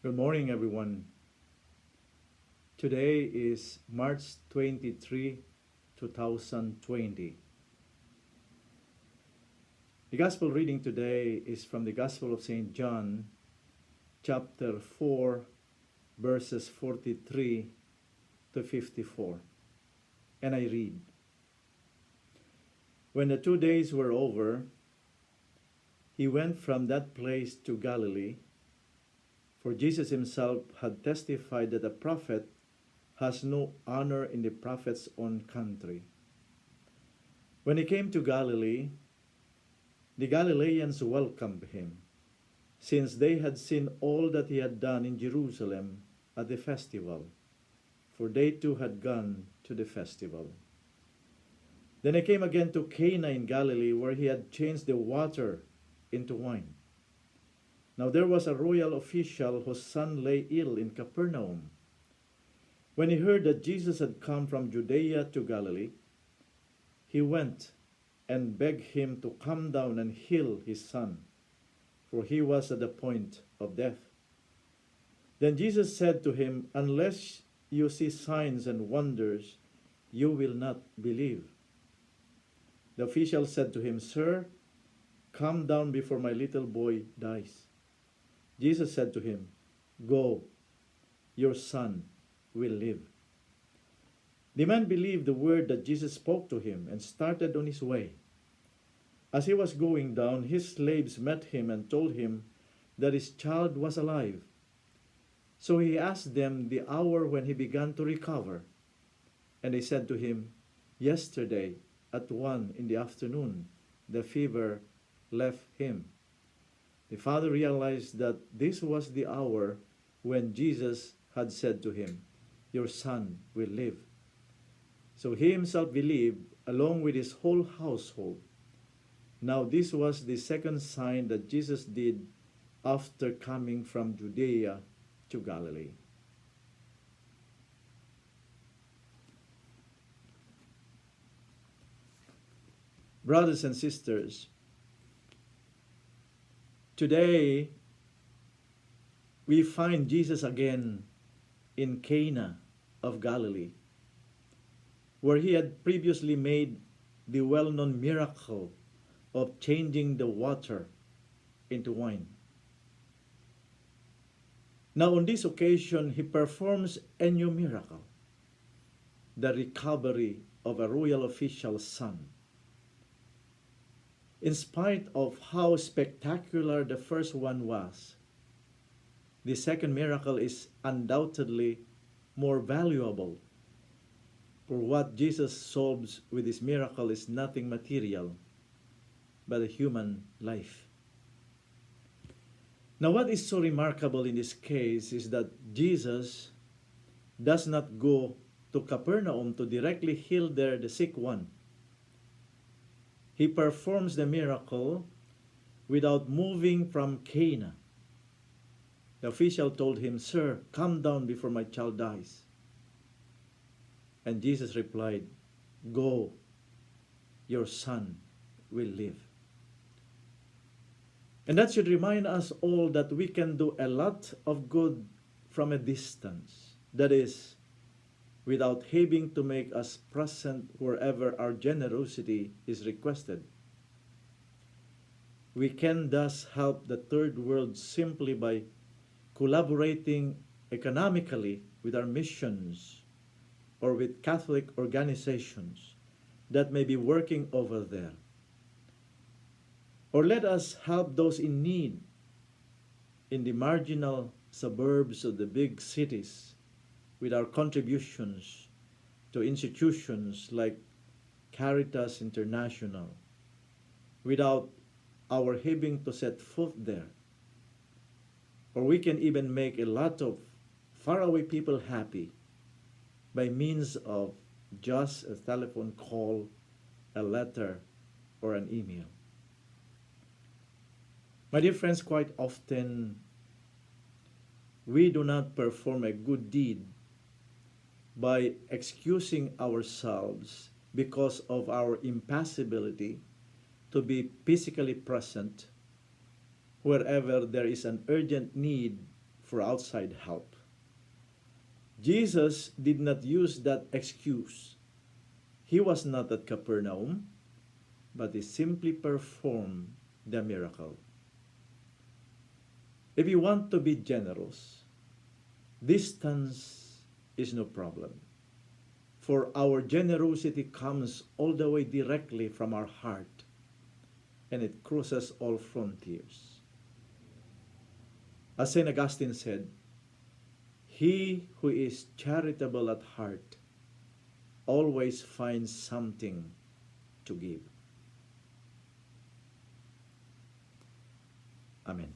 Good morning, everyone. Today is March 23, 2020. The Gospel reading today is from the Gospel of St. John, chapter 4, verses 43 to 54. And I read, When the 2 days were over, he went from that place to Galilee, for Jesus himself had testified that a prophet has no honor in the prophet's own country. When he came to Galilee, the Galileans welcomed him, since they had seen all that he had done in Jerusalem at the festival, for they too had gone to the festival. Then he came again to Cana in Galilee, where he had changed the water into wine. Now there was a royal official whose son lay ill in Capernaum. When he heard that Jesus had come from Judea to Galilee, he went and begged him to come down and heal his son, for he was at the point of death. Then Jesus said to him, Unless you see signs and wonders, you will not believe. The official said to him, Sir, come down before my little boy dies. Jesus said to him, Go, your son will live. The man believed the word that Jesus spoke to him and started on his way. As he was going down, his slaves met him and told him that his child was alive. So he asked them the hour when he began to recover. And they said to him, Yesterday at 1 in the afternoon, the fever left him. The father realized that this was the hour when Jesus had said to him, Your son will live. So he himself believed, along with his whole household. Now this was the second sign that Jesus did after coming from Judea to Galilee. Brothers and sisters, today we find Jesus again in Cana of Galilee, where he had previously made the well-known miracle of changing the water into wine. Now on this occasion, he performs a new miracle, the recovery of a royal official's son. In spite of how spectacular the first one was, the second miracle is undoubtedly more valuable, for what Jesus solves with this miracle is nothing material, but a human life. Now, what is so remarkable in this case is that Jesus does not go to Capernaum to directly heal there the sick one. He performs the miracle without moving from Cana. The official told him, Sir, come down before my child dies. And Jesus replied, Go, your son will live. And that should remind us all that we can do a lot of good from a distance. That is, without having to make us present wherever our generosity is requested. We can thus help the third world simply by collaborating economically with our missions or with Catholic organizations that may be working over there. Or let us help those in need in the marginal suburbs of the big cities with our contributions to institutions like Caritas International, without our having to set foot there. Or we can even make a lot of faraway people happy by means of just a telephone call, a letter, or an email. My dear friends, quite often we do not perform a good deed by excusing ourselves because of our impassibility to be physically present wherever there is an urgent need for outside help. Jesus did not use that excuse. He was not at Capernaum, but he simply performed the miracle. If you want to be generous, distance is no problem. For our generosity comes all the way directly from our heart, and it crosses all frontiers. As St. Augustine said, he who is charitable at heart always finds something to give. Amen.